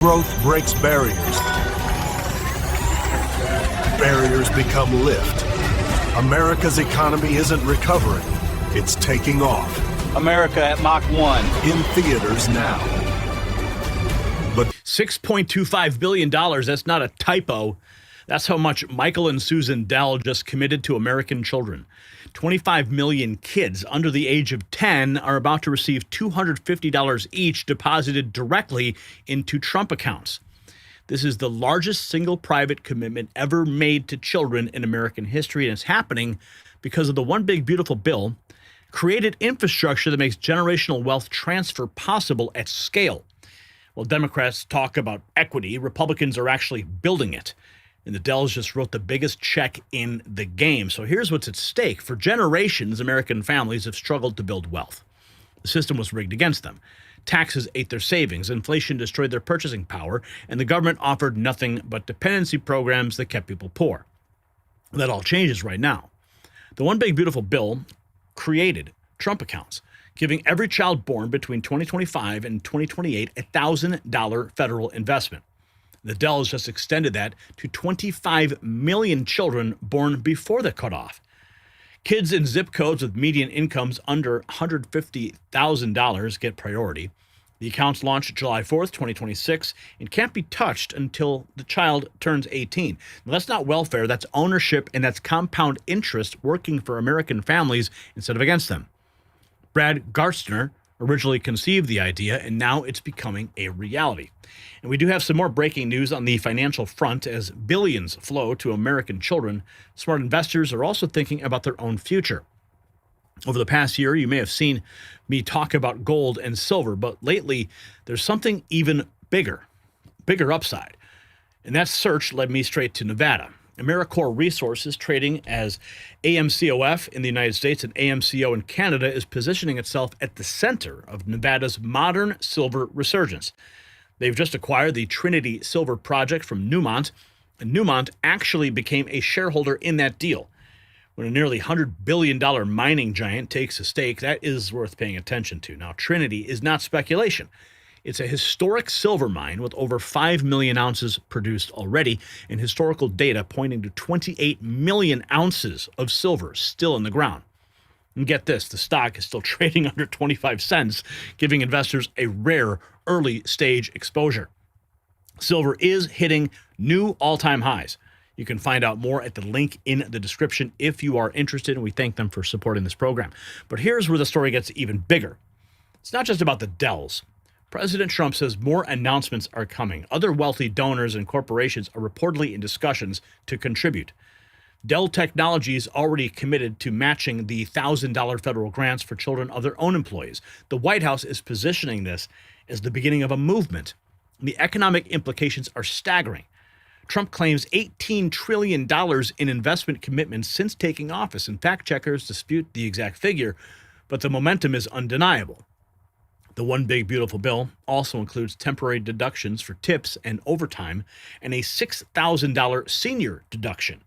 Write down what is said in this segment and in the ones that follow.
Growth breaks barriers. Barriers become lift. America's economy isn't recovering. It's taking off. America at Mach 1. In theaters now. But $6.25 billion, that's not a typo. That's how much Michael and Susan Dell just committed to American children. 25 million kids under the age of 10 are about to receive $250 each deposited directly into Trump accounts. This is the largest single private commitment ever made to children in American history, and it's happening because of the One Big Beautiful Bill created infrastructure that makes generational wealth transfer possible at scale. While Democrats talk about equity, Republicans are actually building it. And the Dells just wrote the biggest check in the game. So here's what's at stake. For generations, American families have struggled to build wealth. The system was rigged against them. Taxes ate their savings, inflation destroyed their purchasing power, and the government offered nothing but dependency programs that kept people poor. That all changes right now. The One Big Beautiful Bill created Trump accounts, giving every child born between 2025 and 2028 a $1,000 federal investment. The Dells just extended that to 25 million children born before the cutoff. Kids in zip codes with median incomes under $150,000 get priority. The accounts launch July 4th, 2026, and can't be touched until the child turns 18. Now, that's not welfare, that's ownership, and that's compound interest working for American families instead of against them. Brad Garstner originally conceived the idea, and now it's becoming a reality. And we do have some more breaking news on the financial front. As billions flow to American children, smart investors are also thinking about their own future. Over the past year, you may have seen me talk about gold and silver, but lately there's something even bigger upside. And that search led me straight to Nevada. AmeriCorps Resources, trading as AMCOF in the United States and AMCO in Canada, is positioning itself at the center of Nevada's modern silver resurgence. They've just acquired the Trinity Silver Project from Newmont, and Newmont actually became a shareholder in that deal. When a nearly $100 billion mining giant takes a stake, that is worth paying attention to. Now, Trinity is not speculation. It's a historic silver mine with over 5 million ounces produced already, and historical data pointing to 28 million ounces of silver still in the ground. And get this, the stock is still trading under 25 cents, giving investors a rare early-stage exposure. Silver is hitting new all-time highs. You can find out more at the link in the description if you are interested, and we thank them for supporting this program. But here's where the story gets even bigger. It's not just about the Dells. President Trump says more announcements are coming. Other wealthy donors and corporations are reportedly in discussions to contribute. Dell Technologies already committed to matching the $1,000 federal grants for children of their own employees. The White House is positioning this as the beginning of a movement. The economic implications are staggering. Trump claims $18 trillion in investment commitments since taking office, and fact checkers dispute the exact figure, but the momentum is undeniable. The One Big Beautiful Bill also includes temporary deductions for tips and overtime and a $6,000 senior deduction.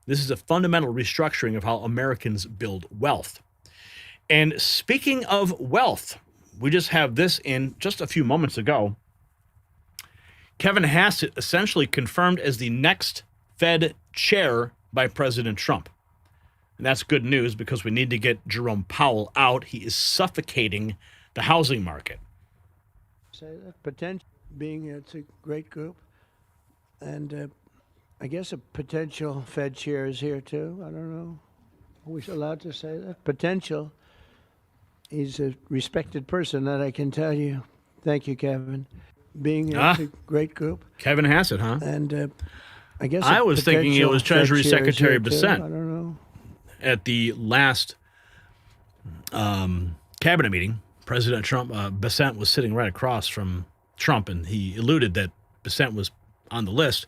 This is a fundamental restructuring of how Americans build wealth. And speaking of wealth, we just have this in just a few moments ago. Kevin Hassett essentially confirmed as the next Fed chair by President Trump. And that's good news because we need to get Jerome Powell out. He is suffocating the housing market. Say that potential being it's a great group, and I guess a potential Fed chair is here too. I don't know. Are we allowed to say that? Potential. He's a respected person, that I can tell you. Thank you, Kevin. Being it's a great group. Kevin Hassett, huh? And I guess I was thinking it was Treasury Secretary Bessent. I don't know. At the last cabinet meeting, President Trump, Bessent was sitting right across from Trump, and he alluded that Bessent was on the list.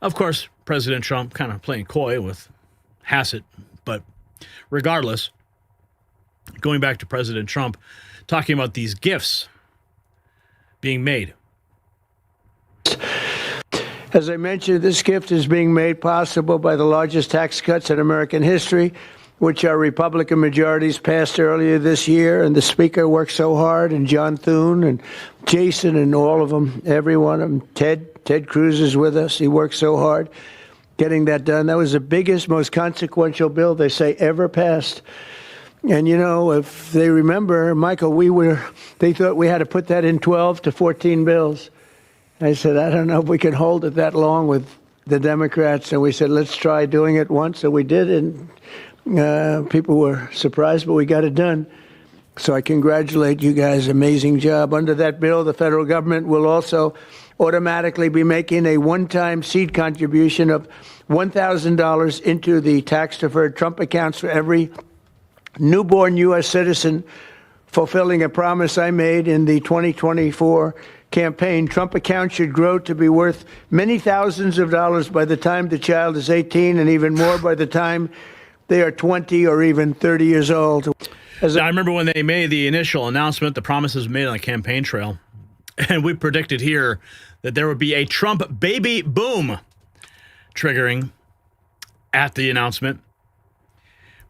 Of course, President Trump kind of playing coy with Hassett, but regardless, going back to President Trump, talking about these gifts being made. As I mentioned, this gift is being made possible by the largest tax cuts in American history, which our Republican majorities passed earlier this year, and the Speaker worked so hard, and John Thune and Jason and all of them, every one of them. Ted Cruz is with us. He worked so hard getting that done. That was the biggest, most consequential bill they say ever passed. And, you know, if they remember, Michael, they thought we had to put that in 12 to 14 bills. I said, I don't know if we can hold it that long with the Democrats. And we said, let's try doing it once. And we did. And people were surprised, but we got it done. So I congratulate you guys. Amazing job. Under that bill, the federal government will also automatically be making a one-time seed contribution of $1,000 into the tax-deferred Trump accounts for every newborn U.S. citizen, fulfilling a promise I made in the 2024 campaign. Trump accounts should grow to be worth many thousands of dollars by the time the child is 18 and even more by the time they are 20 or even 30 years old. I remember when they made the initial announcement, the promises made on the campaign trail, and we predicted here that there would be a Trump baby boom triggering at the announcement.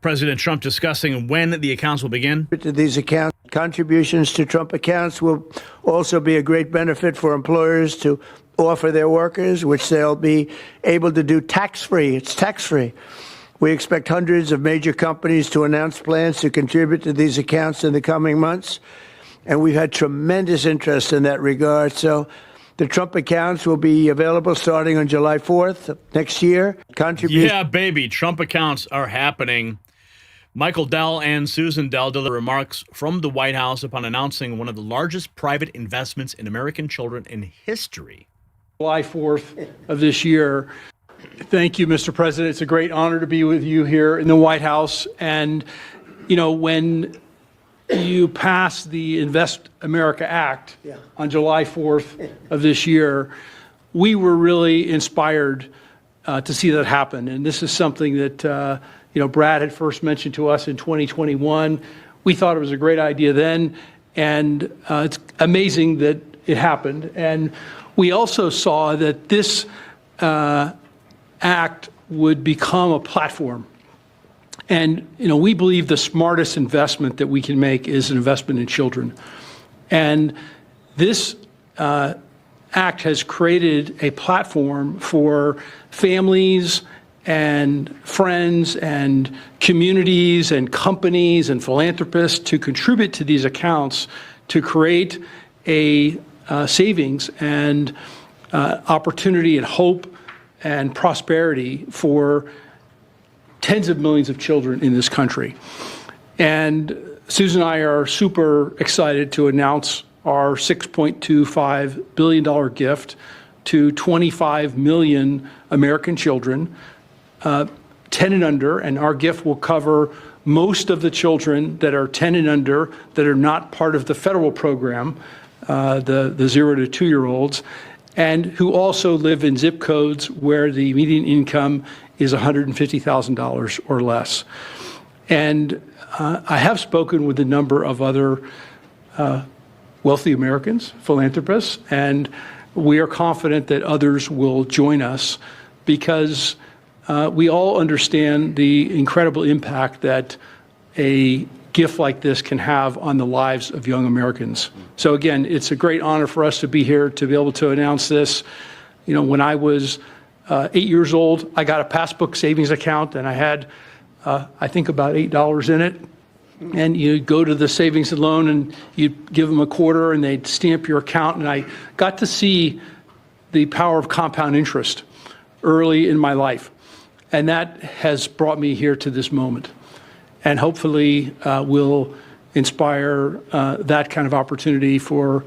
President Trump discussing when the accounts will begin. These accounts, contributions to Trump accounts will also be a great benefit for employers to offer their workers, which they'll be able to do tax-free. It's tax-free. We expect hundreds of major companies to announce plans to contribute to these accounts in the coming months, and we've had tremendous interest in that regard. So the Trump accounts will be available starting on July 4th of next year. Yeah, baby, Trump accounts are happening. Michael Dell and Susan Dell delivered remarks from the White House upon announcing one of the largest private investments in American children in history. July 4th of this year. Thank you, Mr. President. It's a great honor to be with you here in the White House. And, you know, when you passed the Invest America Act on July 4th of this year, we were really inspired to see that happen. And this is something that, Brad had first mentioned to us in 2021. We thought it was a great idea then, and it's amazing that it happened. And we also saw that this act would become a platform. And, we believe the smartest investment that we can make is an investment in children. And this act has created a platform for families and friends and communities and companies and philanthropists to contribute to these accounts to create a savings and opportunity and hope and prosperity for tens of millions of children in this country. And Susan and I are super excited to announce our $6.25 billion gift to 25 million American children, 10 and under, and our gift will cover most of the children that are 10 and under that are not part of the federal program, the 0 to 2-year-olds, and who also live in zip codes where the median income is $150,000 or less. And I have spoken with a number of other wealthy Americans, philanthropists, and we are confident that others will join us because we all understand the incredible impact that a gift like this can have on the lives of young Americans. So again, it's a great honor for us to be here to be able to announce this. When I was 8 years old, I got a passbook savings account and I had, I think about $8 in it. And you go to the savings and loan and you give them a quarter and they'd stamp your account. And I got to see the power of compound interest early in my life. And that has brought me here to this moment. And hopefully will inspire that kind of opportunity for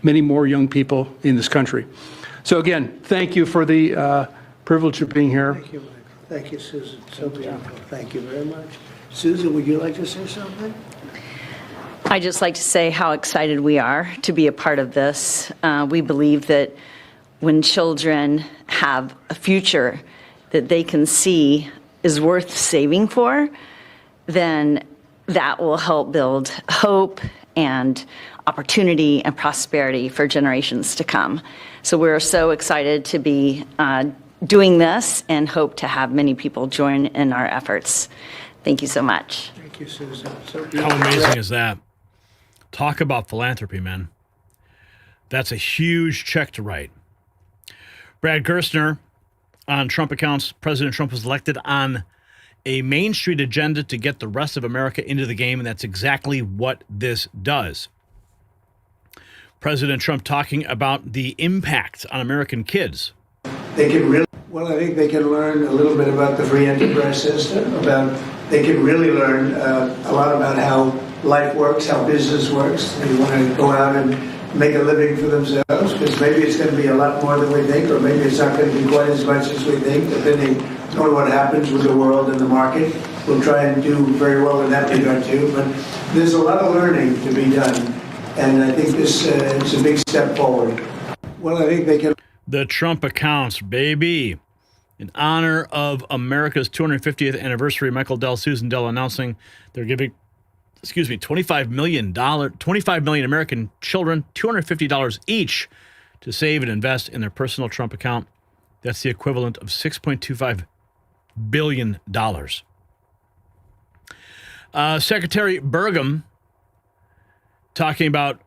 many more young people in this country. So again, thank you for the privilege of being here. Thank you, Michael. Thank you, Susan. So beautiful. Thank you very much. Susan, would you like to say something? I'd just like to say how excited we are to be a part of this. We believe that when children have a future that they can see is worth saving for, then that will help build hope and opportunity and prosperity for generations to come. So we're so excited to be doing this and hope to have many people join in our efforts. Thank you so much. Thank you, Susan. How amazing is that? Talk about philanthropy, man. That's a huge check to write. Brad Gerstner on Trump accounts. President Trump was elected on a Main Street agenda to get the rest of America into the game, and that's exactly what this does. President Trump talking about the impact on American kids. They can really, well, I think they can learn a little bit about the free enterprise system, they can really learn a lot about how life works, how business works. They want to go out and make a living for themselves, because maybe it's going to be a lot more than we think, or maybe it's not going to be quite as much as we think, depending on what happens with the world and the market. We'll try and do very well in that regard too, but there's a lot of learning to be done, and I think this is a big step forward. Well, I think they can... The Trump accounts, baby. In honor of America's 250th anniversary, Michael Dell, Susan Dell announcing they're giving, $25 million American children, $250 each to save and invest in their personal Trump account. That's the equivalent of $6.25 billion. Secretary Burgum talking about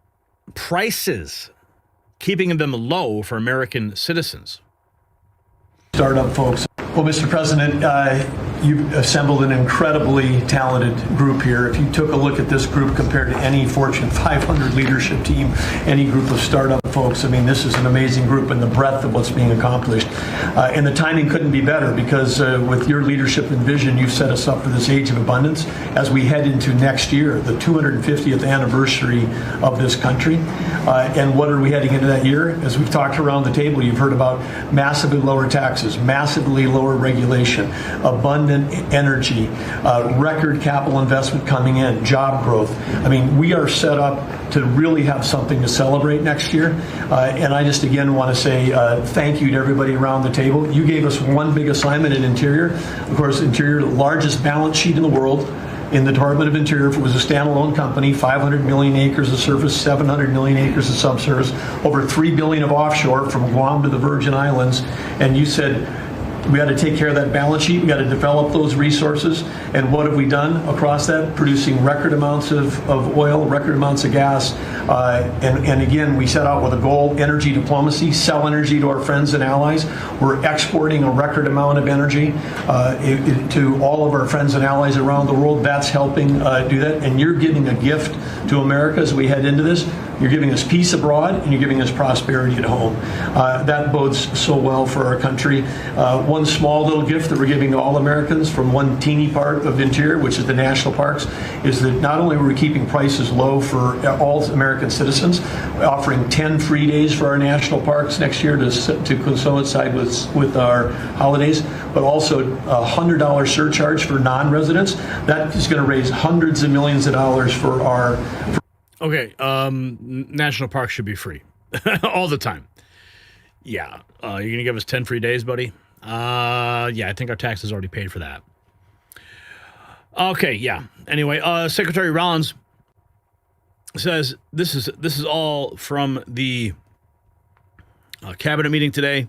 prices, keeping them low for American citizens. Startup folks. Well, Mr. President, you've assembled an incredibly talented group here. If you took a look at this group compared to any Fortune 500 leadership team, any group of startup folks, I mean, this is an amazing group, and the breadth of what's being accomplished. And the timing couldn't be better, because with your leadership and vision, you've set us up for this age of abundance as we head into next year, the 250th anniversary of this country. And what are we heading into that year? As we've talked around the table, you've heard about massively lower taxes, massively lower regulation, abundant energy, record capital investment coming in, job growth. I mean, we are set up to really have something to celebrate next year. And I just, again, want to say thank you to everybody around the table. You gave us one big assignment in Interior. Of course, Interior, the largest balance sheet in the world. In the Department of Interior, if it was a standalone company, 500 million acres of surface, 700 million acres of subsurface, over 3 billion of offshore from Guam to the Virgin Islands. And you said, we got to take care of that balance sheet. We got to develop those resources. And what have we done across that? Producing record amounts of oil, record amounts of gas. And again, we set out with a goal, energy diplomacy, sell energy to our friends and allies. We're exporting a record amount of energy to all of our friends and allies around the world. That's helping do that. And you're giving a gift to America as we head into this. You're giving us peace abroad, and you're giving us prosperity at home. That bodes so well for our country. One small little gift that we're giving to all Americans from one teeny part of Interior, which is the national parks, is that not only are we keeping prices low for all American citizens, offering 10 free days for our national parks next year to coincide with our holidays, but also a $100 surcharge for non-residents. That is going to raise hundreds of millions of dollars for our... Okay, national parks should be free all the time. Yeah, you're going to give us 10 free days, buddy? Yeah, I think our taxes already paid for that. Okay, yeah. Anyway, Secretary Rollins says this is all from the cabinet meeting today.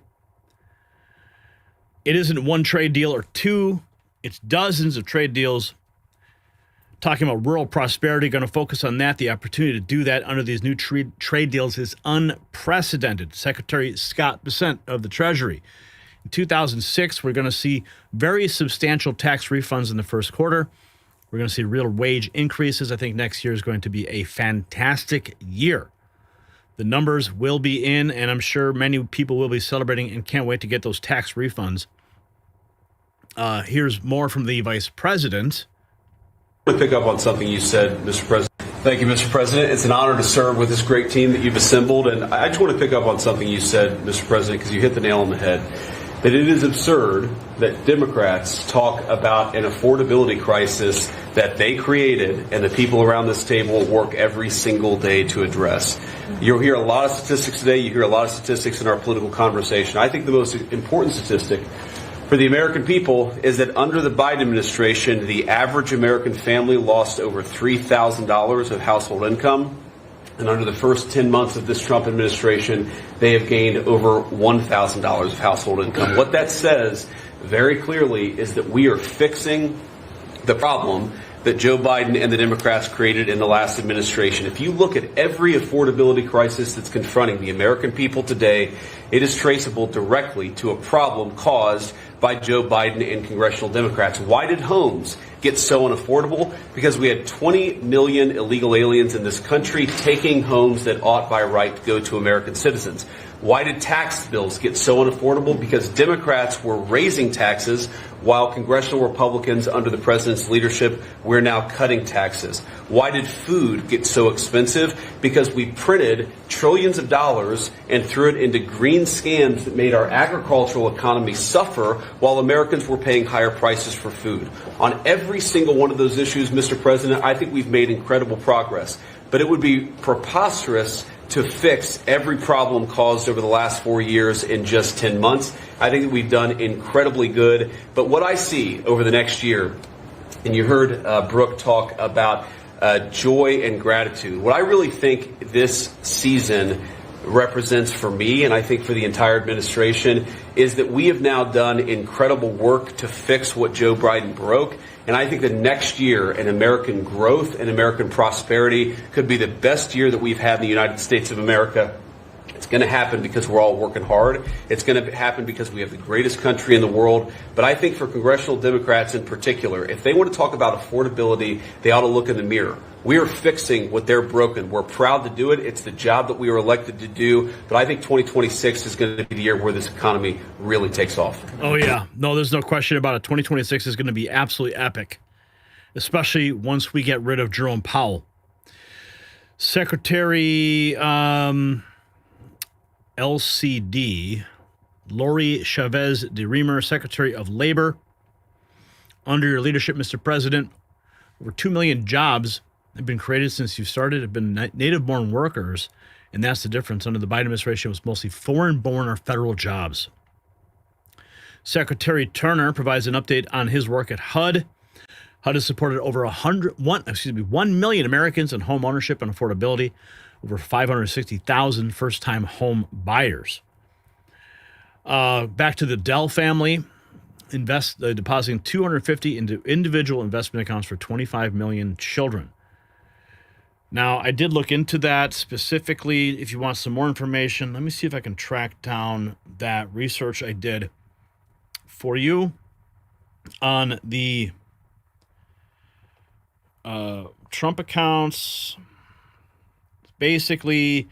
It isn't one trade deal or two. It's dozens of trade deals. Talking about rural prosperity, going to focus on that. The opportunity to do that under these new trade deals is unprecedented. Secretary Scott Bessent of the Treasury. In 2006, we're going to see very substantial tax refunds in the first quarter. We're going to see real wage increases. I think next year is going to be a fantastic year. The numbers will be in, and I'm sure many people will be celebrating and can't wait to get those tax refunds. Here's more from the Vice President. I want to pick up on something you said, Mr. President. Thank you, Mr. President. It's an honor to serve with this great team that you've assembled. And I just want to pick up on something you said, Mr. President, because you hit the nail on the head. That it is absurd that Democrats talk about an affordability crisis that they created and the people around this table work every single day to address. You'll hear a lot of statistics today. You hear a lot of statistics in our political conversation. I think the most important statistic for the American people is that under the Biden administration, the average American family lost over $3,000 of household income. And under the first 10 months of this Trump administration, they have gained over $1,000 of household income. What that says very clearly is that we are fixing the problem that Joe Biden and the Democrats created in the last administration. If you look at every affordability crisis that's confronting the American people today, it is traceable directly to a problem caused by Joe Biden and congressional Democrats. Why did homes get so unaffordable? Because we had 20 million illegal aliens in this country taking homes that ought by right to go to American citizens. Why did tax bills get so unaffordable? Because Democrats were raising taxes while congressional Republicans under the president's leadership, we're now cutting taxes. Why did food get so expensive? Because we printed trillions of dollars and threw it into green scams that made our agricultural economy suffer while Americans were paying higher prices for food. On every single one of those issues, Mr. President, I think we've made incredible progress. But it would be preposterous to fix every problem caused over the last 4 years in just 10 months. I think that we've done incredibly good. But what I see over the next year, and you heard Brooke talk about joy and gratitude, what I really think this season represents for me, and I think for the entire administration, is that we have now done incredible work to fix what Joe Biden broke. And I think the next year in American growth and American prosperity could be the best year that we've had in the United States of America. It's going to happen because we're all working hard. It's going to happen because we have the greatest country in the world. But I think for congressional Democrats in particular, if they want to talk about affordability, they ought to look in the mirror. We are fixing what they're broken. We're proud to do it. It's the job that we were elected to do. But I think 2026 is going to be the year where this economy really takes off. Oh, yeah. No, there's no question about it. 2026 is going to be absolutely epic, especially once we get rid of Jerome Powell. Secretary LCD, Lori Chavez de Remer, Secretary of Labor. Under your leadership, Mr. President, over 2 million jobs have been created since you started, have been native-born workers, and that's the difference. Under the Biden administration, it was mostly foreign-born or federal jobs. Secretary Turner provides an update on his work at HUD. HUD has supported over 1 million Americans in home ownership and affordability, over 560,000 first-time home buyers. Back to the Dell family, depositing $250 into individual investment accounts for 25 million children. Now, I did look into that specifically. If you want some more information, let me see if I can track down that research I did for you on the Trump accounts. Basically,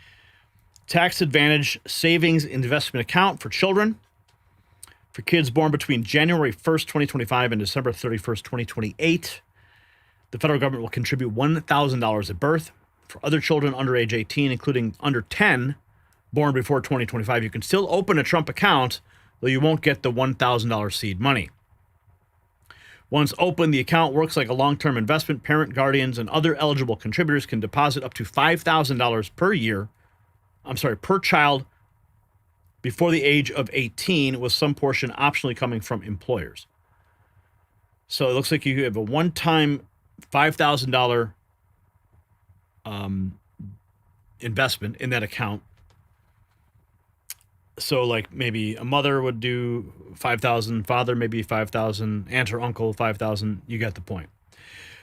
tax advantage savings investment account for children. For kids born between January 1st, 2025 and December 31st, 2028, the federal government will contribute $1,000 at birth. For other children under age 18, including under 10, born before 2025, you can still open a Trump account, though you won't get the $1,000 seed money. Once open, the account works like a long-term investment. Parent, guardians, and other eligible contributors can deposit up to $5,000 per child before the age of 18, with some portion optionally coming from employers. So it looks like you have a one-time $5,000 investment in that account. So like maybe a mother would do 5,000, father maybe 5,000, aunt or uncle 5,000. You get the point.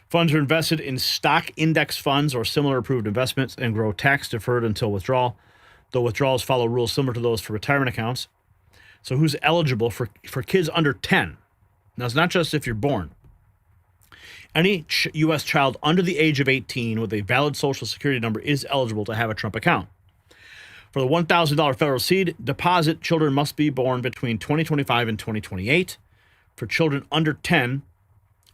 Funds are invested in stock index funds or similar approved investments and grow tax deferred until withdrawal, though withdrawals follow rules similar to those for retirement accounts. So who's eligible for kids under 10? Now, it's not just if you're born. Any U.S. child under the age of 18 with a valid Social Security number is eligible to have a Trump account. For the $1,000 federal seed deposit, children must be born between 2025 and 2028. For children under 10,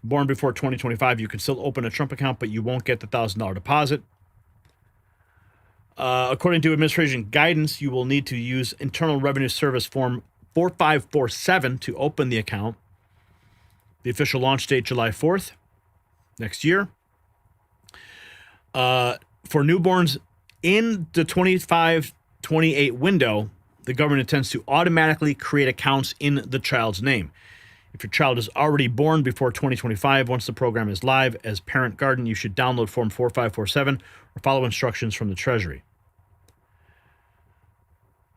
born before 2025, you can still open a Trump account, but you won't get the $1,000 deposit. According to administration guidance, you will need to use Internal Revenue Service Form 4547 to open the account. The official launch date, July 4th, next year. For newborns in the 25-28 window, the government intends to automatically create accounts in the child's name. If your child is already born before 2025, once the program is live as Parent Garden, you should download Form 4547 or follow instructions from the Treasury.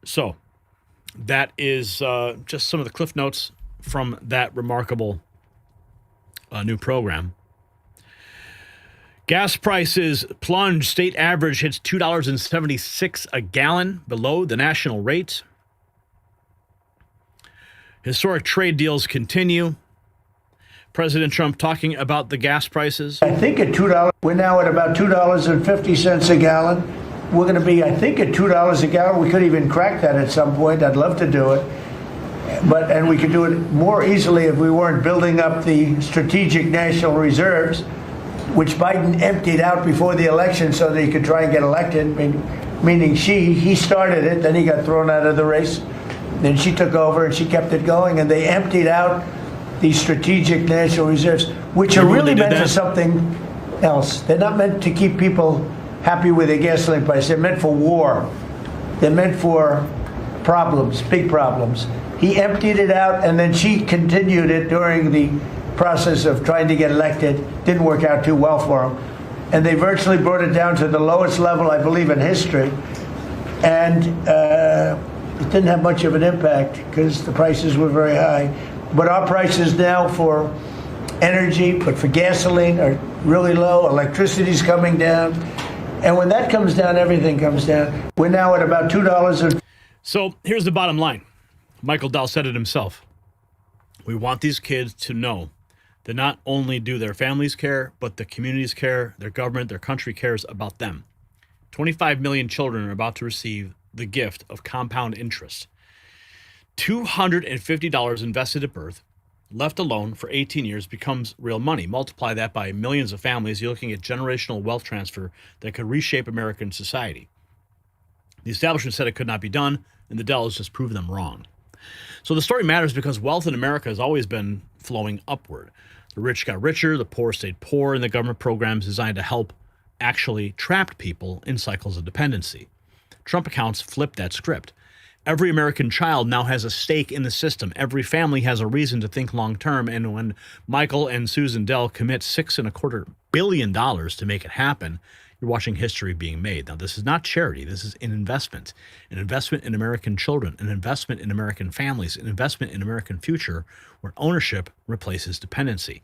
So that is just some of the cliff notes from that remarkable new program. Gas prices plunge. State average hits $2.76 a gallon, below the national rate. Historic trade deals continue. President Trump talking about the gas prices. I think at $2, we're now at about $2.50 a gallon. We're going to be, I think, at $2 a gallon. We could even crack that at some point. I'd love to do it. And we could do it more easily if we weren't building up the strategic national reserves, which Biden emptied out before the election so that he could try and get elected, meaning he started it, then he got thrown out of the race. Then she took over and she kept it going, and they emptied out these strategic national reserves, which are really meant for something else. They're not meant to keep people happy with their gasoline price. They're meant for war. They're meant for problems, big problems. He emptied it out, and then she continued it during the process of trying to get elected. Didn't work out too well for him. And they virtually brought it down to the lowest level, I believe, in history. And it didn't have much of an impact because the prices were very high. But our prices now for energy, but for gasoline, are really low. Electricity's coming down. And when that comes down, everything comes down. We're now at about $2. So here's the bottom line. Michael Dell said it himself. We want these kids to know that not only do their families care, but the communities care, their government, their country cares about them. 25 million children are about to receive the gift of compound interest. $250 invested at birth, left alone for 18 years, becomes real money. Multiply that by millions of families, you're looking at generational wealth transfer that could reshape American society. The establishment said it could not be done, and the Dells just proved them wrong. So the story matters because wealth in America has always been flowing upward. The rich got richer, the poor stayed poor, and the government programs designed to help actually trapped people in cycles of dependency. Trump accounts flipped that script. Every American child now has a stake in the system. Every family has a reason to think long term. And when Michael and Susan Dell commit $6.25 billion to make it happen, you're watching history being made. Now, this is not charity. This is an investment in American children, an investment in American families, an investment in American future where ownership replaces dependency.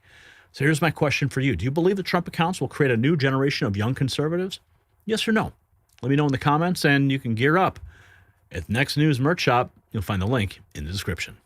So here's my question for you. Do you believe the Trump accounts will create a new generation of young conservatives? Yes or no? Let me know in the comments, and you can gear up. At Next News Merch Shop, you'll find the link in the description.